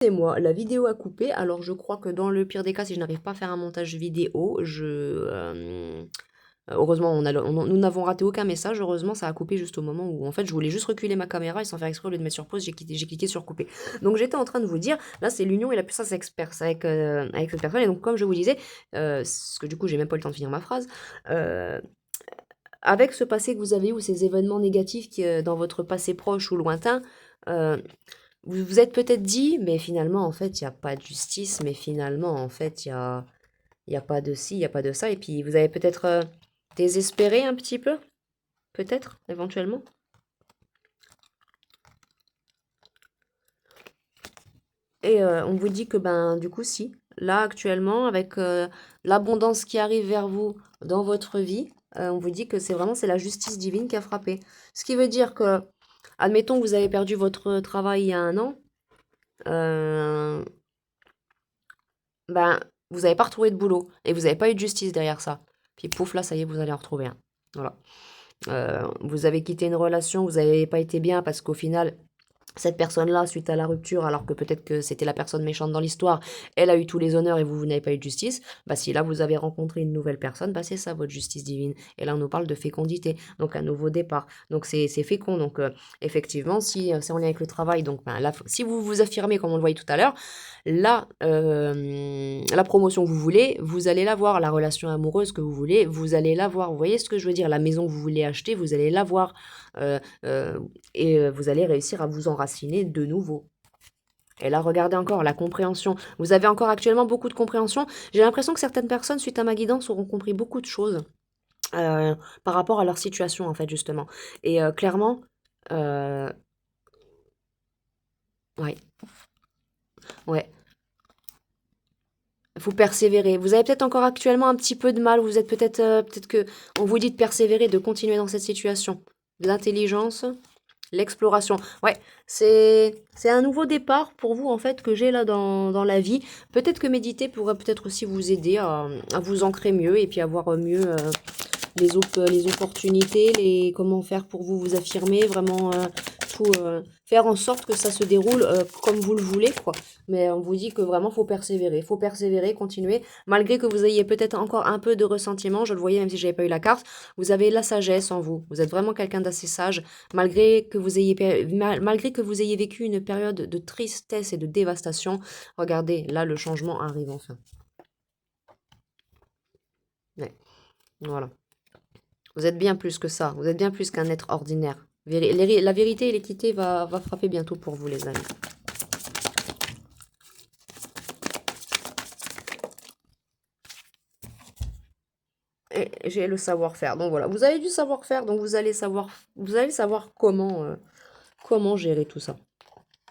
C'est moi, la vidéo a coupé, alors je crois que dans le pire des cas, si je n'arrive pas à faire un montage vidéo, heureusement, nous n'avons raté aucun message, heureusement, ça a coupé juste au moment où, en fait, je voulais juste reculer ma caméra et sans faire exprès, au lieu de mettre sur pause, j'ai cliqué sur couper. Donc j'étais en train de vous dire, là, c'est l'union et la puissance avec cette personne, et donc comme je vous disais, parce que du coup, j'ai même pas eu le temps de finir ma phrase, euh, avec ce passé que vous avez eu, ou ces événements négatifs dans votre passé proche ou lointain, euh, vous vous êtes peut-être dit, mais finalement, en fait, il n'y a pas de justice, mais finalement, en fait, il y a pas de ci, il n'y a pas de ça. Et puis, vous avez peut-être désespéré un petit peu, peut-être, éventuellement. Et on vous dit que, ben, du coup, si, là, actuellement, avec l'abondance qui arrive vers vous dans votre vie, on vous dit que c'est la justice divine qui a frappé. Ce qui veut dire que, admettons que vous avez perdu votre travail il y a un an, euh, ben, vous n'avez pas retrouvé de boulot et vous n'avez pas eu de justice derrière ça. Puis pouf, là, ça y est, vous allez en retrouver un. Voilà. Vous avez quitté une relation, vous n'avez pas été bien parce qu'au final, cette personne-là, suite à la rupture, alors que peut-être que c'était la personne méchante dans l'histoire, elle a eu tous les honneurs et vous n'avez pas eu de justice, bah si là vous avez rencontré une nouvelle personne, bah c'est ça votre justice divine. Et là on nous parle de fécondité, donc un nouveau départ. Donc c'est fécond. Donc effectivement, si c'est en lien avec le travail, donc ben, là, si vous vous affirmez comme on le voyait tout à l'heure, là, la promotion que vous voulez, vous allez l'avoir. La relation amoureuse que vous voulez, vous allez l'avoir. Vous voyez ce que je veux dire? La maison que vous voulez acheter, vous allez l'avoir. Euh, euh, et vous allez réussir à vous enraciner de nouveau. Et là, regardez encore la compréhension. Vous avez encore actuellement beaucoup de compréhension. J'ai l'impression que certaines personnes, suite à ma guidance, auront compris beaucoup de choses par rapport à leur situation, en fait, justement. Et clairement, euh, ouais, ouais, il faut persévérer. Vous avez peut-être encore actuellement un petit peu de mal. Vous êtes peut-être que on vous dit de persévérer, de continuer dans cette situation. De l'intelligence, l'exploration. Ouais, c'est un nouveau départ pour vous en fait que j'ai là dans la vie. Peut-être que méditer pourrait peut-être aussi vous aider à vous ancrer mieux et puis à voir mieux les opportunités, comment faire pour vous vous affirmer, vraiment tout faire en sorte que ça se déroule comme vous le voulez quoi. Mais on vous dit que vraiment faut persévérer, continuer, malgré que vous ayez peut-être encore un peu de ressentiment. Je le voyais même si j'avais pas eu la carte. Vous avez la sagesse en vous. Vous êtes vraiment quelqu'un d'assez sage, malgré que vous ayez vécu une période de tristesse et de dévastation. Regardez, là le changement arrive enfin. Ouais, voilà. Vous êtes bien plus que ça. Vous êtes bien plus qu'un être ordinaire. La vérité et l'équité va frapper bientôt pour vous, les amis. Et j'ai le savoir-faire. Donc voilà, vous avez du savoir-faire, donc vous allez savoir comment gérer tout ça,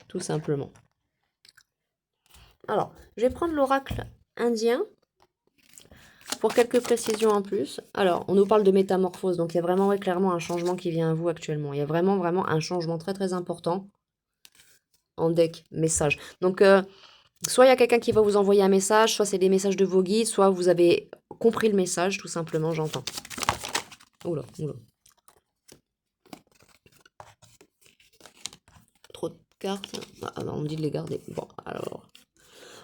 tout simplement. Alors, je vais prendre l'oracle indien pour quelques précisions en plus. Alors, on nous parle de métamorphose, donc il y a vraiment ouais, clairement un changement qui vient à vous actuellement. Il y a vraiment un changement très très important en deck message. Donc, soit il y a quelqu'un qui va vous envoyer un message, soit c'est des messages de vos guides, soit vous avez compris le message, tout simplement, j'entends. Oula, oula. Trop de cartes. Ah non, on me dit de les garder. Bon, alors.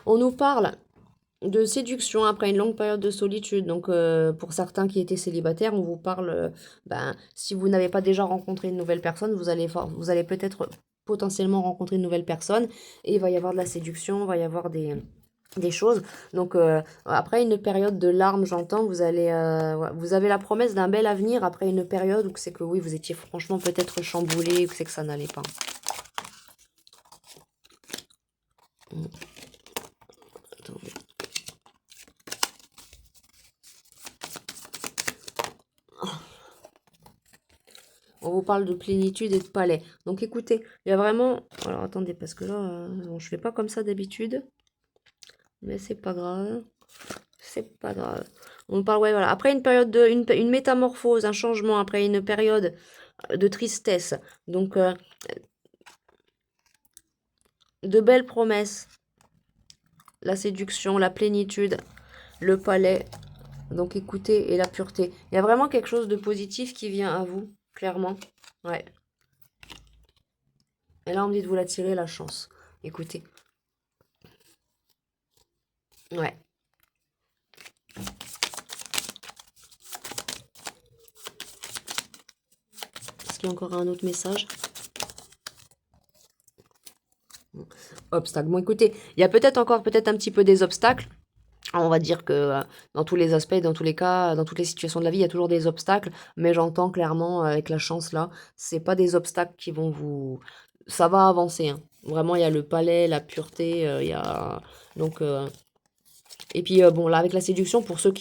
On nous parle de séduction après une longue période de solitude. Donc, pour certains qui étaient célibataires, on vous parle, ben, si vous n'avez pas déjà rencontré une nouvelle personne, vous allez peut-être potentiellement rencontrer une nouvelle personne et il va y avoir de la séduction, il va y avoir des choses. Donc, après une période de larmes, j'entends, ouais, vous avez la promesse d'un bel avenir après une période où c'est que oui, vous étiez franchement peut-être chamboulé, ou que c'est que ça n'allait pas. Attendez. On vous parle de plénitude et de palais. Donc écoutez, il y a vraiment... Alors attendez, parce que là, bon, je fais pas comme ça d'habitude. Mais c'est pas grave. C'est pas grave. On parle, ouais, voilà. Après une période une métamorphose, un changement, après une période de tristesse. Donc, de belles promesses. La séduction, la plénitude, le palais. Donc écoutez, et la pureté. Il y a vraiment quelque chose de positif qui vient à vous, clairement. Ouais. Et là, on me dit de vous la tirer, la chance. Écoutez. Ouais. Est-ce qu'il y a encore un autre message? Obstacle. Bon, écoutez, il y a peut-être encore peut-être un petit peu des obstacles. On va dire que dans tous les aspects, dans tous les cas, dans toutes les situations de la vie, il y a toujours des obstacles. Mais j'entends clairement avec la chance là, c'est pas des obstacles qui vont vous. Ça va avancer, hein. Vraiment, il y a le palais, la pureté, il y a. Donc, et puis bon, là, avec la séduction, pour ceux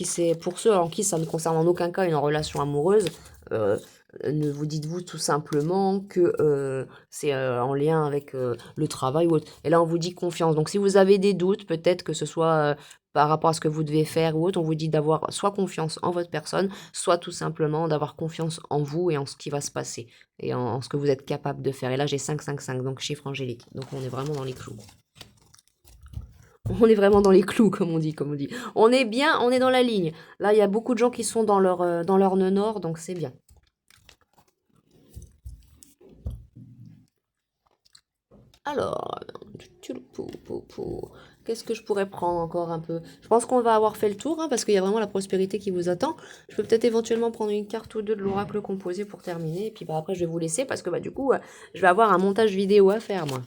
en qui ça ne concerne en aucun cas une relation amoureuse, euh, ne vous dites-vous tout simplement que c'est en lien avec le travail ou autre. Et là, on vous dit confiance. Donc, si vous avez des doutes, peut-être que ce soit par rapport à ce que vous devez faire ou autre, on vous dit d'avoir soit confiance en votre personne, soit tout simplement d'avoir confiance en vous et en ce qui va se passer et en ce que vous êtes capable de faire. Et là, j'ai 5, donc chiffre angélique. Donc, on est vraiment dans les clous. On est vraiment dans les clous, comme on dit, comme on dit. On est bien, on est dans la ligne. Là, il y a beaucoup de gens qui sont dans leur nœud nord, donc c'est bien. Alors, qu'est-ce que je pourrais prendre encore un peu? Je pense qu'on va avoir fait le tour, hein, parce qu'il y a vraiment la prospérité qui vous attend. Je peux peut-être éventuellement prendre une carte ou deux de l'oracle composé pour terminer, et puis bah, après je vais vous laisser, parce que bah, du coup, je vais avoir un montage vidéo à faire, moi.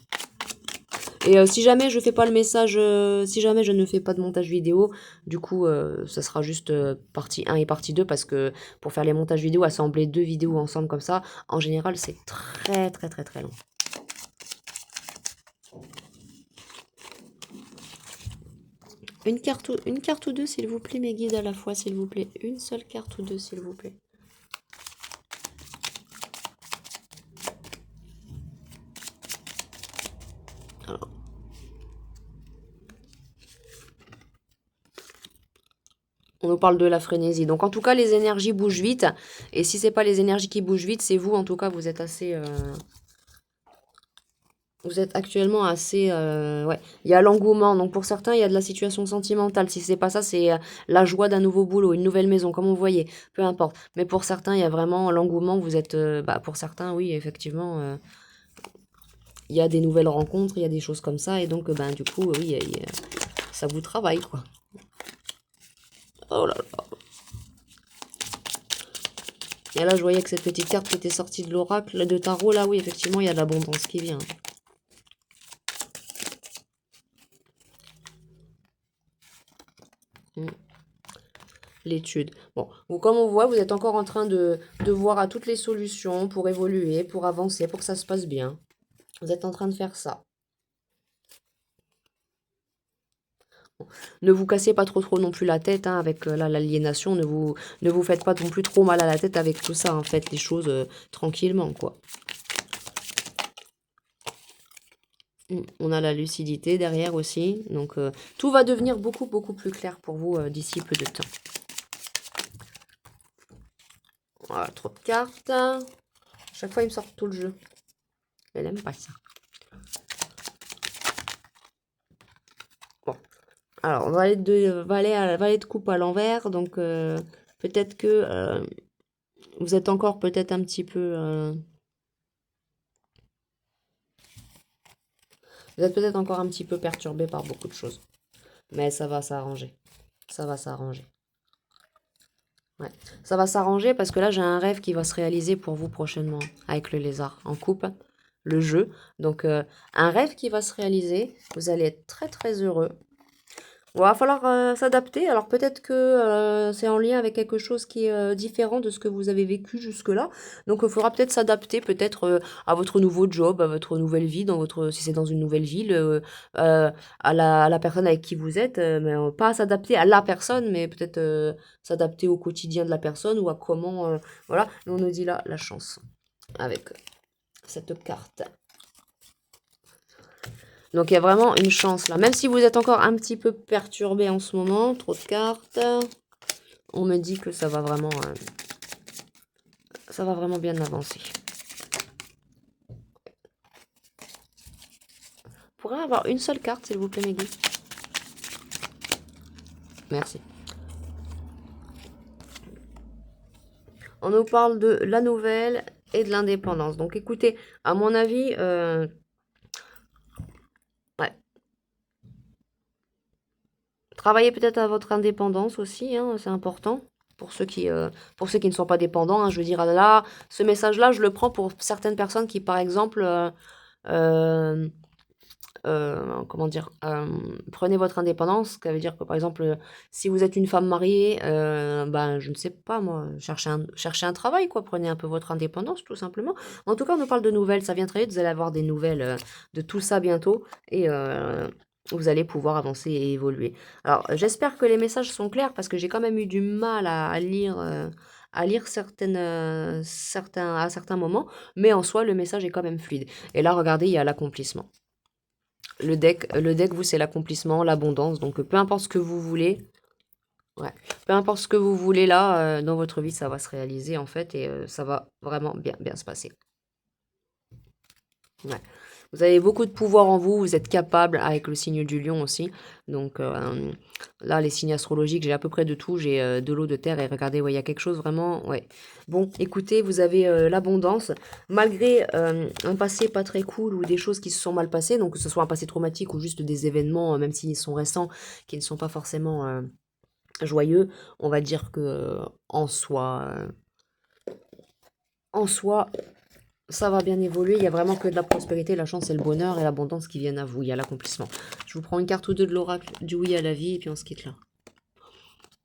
Et si jamais je fais pas le message, si jamais je ne fais pas de montage vidéo, du coup, ça sera juste partie 1 et partie 2 parce que pour faire les montages vidéo, assembler deux vidéos ensemble comme ça, en général, c'est très très très très long. Une carte ou deux, s'il vous plaît, mes guides à la fois, s'il vous plaît. Une seule carte ou deux, s'il vous plaît. Alors. On nous parle de la frénésie. Donc en tout cas, les énergies bougent vite. Et si c'est pas les énergies qui bougent vite, c'est vous. En tout cas, vous êtes assez. Vous êtes actuellement assez. Ouais. Il y a l'engouement. Donc pour certains, il y a de la situation sentimentale. Si c'est pas ça, c'est la joie d'un nouveau boulot, une nouvelle maison, comme on voyait. Peu importe. Mais pour certains, il y a vraiment l'engouement. Vous êtes. Bah, pour certains, oui, effectivement. Il y a des nouvelles rencontres, il y a des choses comme ça. Et donc, ben, du coup, oui, ça vous travaille, quoi. Oh là là. Et là, je voyais que cette petite carte qui était sortie de l'oracle de tarot, là, oui, effectivement, il y a de l'abondance qui vient. L'étude. Bon, comme on voit, vous êtes encore en train de voir à toutes les solutions pour évoluer, pour avancer, pour que ça se passe bien. Vous êtes en train de faire ça. Bon. Ne vous cassez pas trop non plus la tête hein, avec l'aliénation. Ne vous faites pas non plus trop mal à la tête avec tout ça. En faites les choses tranquillement, quoi. On a la lucidité derrière aussi. Donc, tout va devenir beaucoup plus clair pour vous d'ici peu de temps. Voilà, trop de cartes. Chaque fois, il me sort tout le jeu. Elle aime pas ça. Bon. Alors, valet de coupe à l'envers. Donc, peut-être que vous êtes encore peut-être un petit peu... vous êtes peut-être encore un petit peu perturbé par beaucoup de choses. Mais ça va s'arranger. Ça va s'arranger. Ouais. Ça va s'arranger parce que là, j'ai un rêve qui va se réaliser pour vous prochainement avec le lézard en coupe, le jeu. Donc, un rêve qui va se réaliser. Vous allez être très heureux. Il va falloir s'adapter. Alors, peut-être que c'est en lien avec quelque chose qui est différent de ce que vous avez vécu jusque-là. Donc, il faudra peut-être s'adapter peut-être à votre nouveau job, à votre nouvelle vie, si c'est dans une nouvelle ville, à la personne avec qui vous êtes. Mais pas s'adapter à la personne, mais peut-être s'adapter au quotidien de la personne ou à comment... voilà, et on nous dit là la chance avec cette carte. Donc il y a vraiment une chance là. Même si vous êtes encore un petit peu perturbé en ce moment, trop de cartes, on me dit que ça va vraiment bien avancer. Pourrait avoir une seule carte, s'il vous plaît, Meggy? Merci. On nous parle de la nouvelle et de l'indépendance. Donc écoutez, à mon avis, ouais. Travaillez peut-être à votre indépendance aussi, hein, c'est important. Pour ceux qui ne sont pas dépendants, hein, je veux dire, là, ce message-là, je le prends pour certaines personnes qui, par exemple, euh, comment dire, prenez votre indépendance, ce qui veut dire que, par exemple, si vous êtes une femme mariée, ben, je ne sais pas, moi, cherchez un travail, quoi, prenez un peu votre indépendance, tout simplement. En tout cas, on nous parle de nouvelles, ça vient très vite, vous allez avoir des nouvelles de tout ça bientôt, et vous allez pouvoir avancer et évoluer. Alors, j'espère que les messages sont clairs, parce que j'ai quand même eu du mal à lire à certains moments, mais en soi, le message est quand même fluide. Et là, regardez, il y a l'accomplissement. Le deck, vous, c'est l'accomplissement, l'abondance. Donc, peu importe ce que vous voulez, ouais, peu importe ce que vous voulez là, dans votre vie, ça va se réaliser en fait et ça va vraiment bien, bien se passer. Ouais. Vous avez beaucoup de pouvoir en vous, vous êtes capable avec le signe du lion aussi. Donc là, les signes astrologiques, j'ai à peu près de tout. J'ai de l'eau, de terre et regardez, ouais, il y a quelque chose vraiment. Ouais. Bon, écoutez, vous avez l'abondance. Malgré un passé pas très cool ou des choses qui se sont mal passées, donc que ce soit un passé traumatique ou juste des événements, même s'ils sont récents, qui ne sont pas forcément joyeux, on va dire que en soi, ça va bien évoluer, il y a vraiment que de la prospérité, la chance et le bonheur et l'abondance qui viennent à vous, il y a l'accomplissement. Je vous prends une carte ou deux de l'oracle du oui à la vie et puis on se quitte là.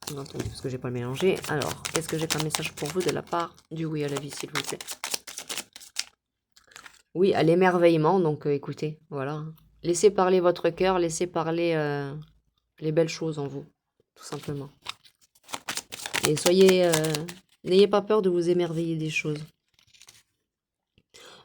Bien entendu, parce que j'ai pas le mélanger. Alors, qu'est-ce que j'ai comme message pour vous de la part du oui à la vie, s'il vous plaît? Oui, à l'émerveillement, donc écoutez, voilà. Laissez parler votre cœur, laissez parler les belles choses en vous, tout simplement. Et n'ayez pas peur de vous émerveiller des choses.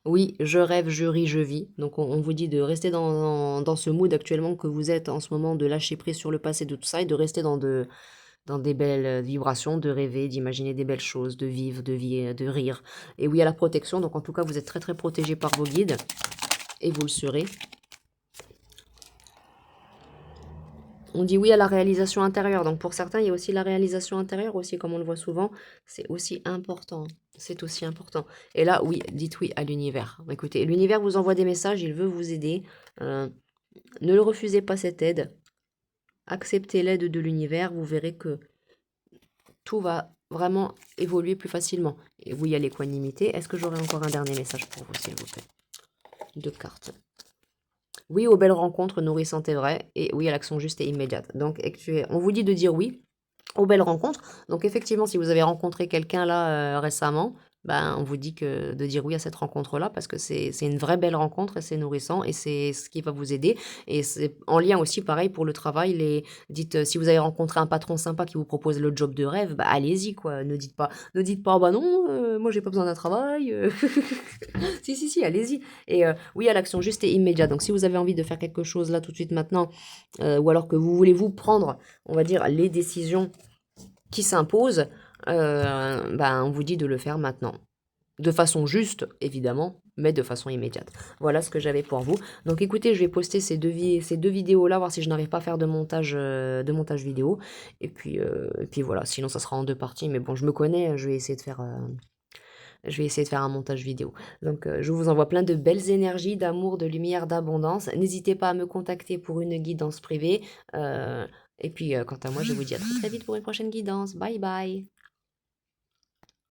Oui, je rêve, je ris, je vis. Donc on vous dit de rester dans ce mood actuellement que vous êtes en ce moment, de lâcher prise sur le passé, de tout ça, et de rester dans des belles vibrations, de rêver, d'imaginer des belles choses, de vivre, de rire. Et oui, à la protection, donc en tout cas, vous êtes très très protégé par vos guides, et vous le serez. On dit oui à la réalisation intérieure. Donc pour certains, il y a aussi la réalisation intérieure aussi, comme on le voit souvent. C'est aussi important. C'est aussi important. Et là, oui, dites oui à l'univers. Écoutez, l'univers vous envoie des messages, il veut vous aider. Euh, Ne le refusez pas cette aide. Acceptez l'aide de l'univers, vous verrez que tout va vraiment évoluer plus facilement. Et oui, il y a l'équanimité. Est-ce que j'aurai encore un dernier message pour vous, s'il vous plaît? Deux cartes. Oui aux belles rencontres nourrissantes et vraies. Et oui à l'action juste et immédiate. Donc, on vous dit de dire oui aux belles rencontres. Donc effectivement, si vous avez rencontré quelqu'un là récemment, ben, on vous dit de dire oui à cette rencontre-là parce que c'est une vraie belle rencontre et c'est nourrissant et c'est ce qui va vous aider. Et c'est en lien aussi, pareil, pour le travail. Dites, si vous avez rencontré un patron sympa qui vous propose le job de rêve, bah, allez-y, quoi. Ne dites pas, bah non, moi j'ai pas besoin d'un travail. Si, si, si, allez-y. Et oui à l'action juste et immédiate. Donc si vous avez envie de faire quelque chose là tout de suite maintenant, ou alors que vous voulez vous prendre, on va dire, les décisions qui s'impose, ben, on vous dit de le faire maintenant. De façon juste, évidemment, mais de façon immédiate. Voilà ce que j'avais pour vous. Donc écoutez, je vais poster ces deux vidéos-là, voir si je n'arrive pas à faire de montage vidéo. Et puis voilà, sinon ça sera en deux parties. Mais bon, je me connais, je vais essayer de faire un montage vidéo. Donc je vous envoie plein de belles énergies, d'amour, de lumière, d'abondance. N'hésitez pas à me contacter pour une guidance privée. Et puis quant à moi, je vous dis à très très vite pour une prochaine guidance. Bye bye.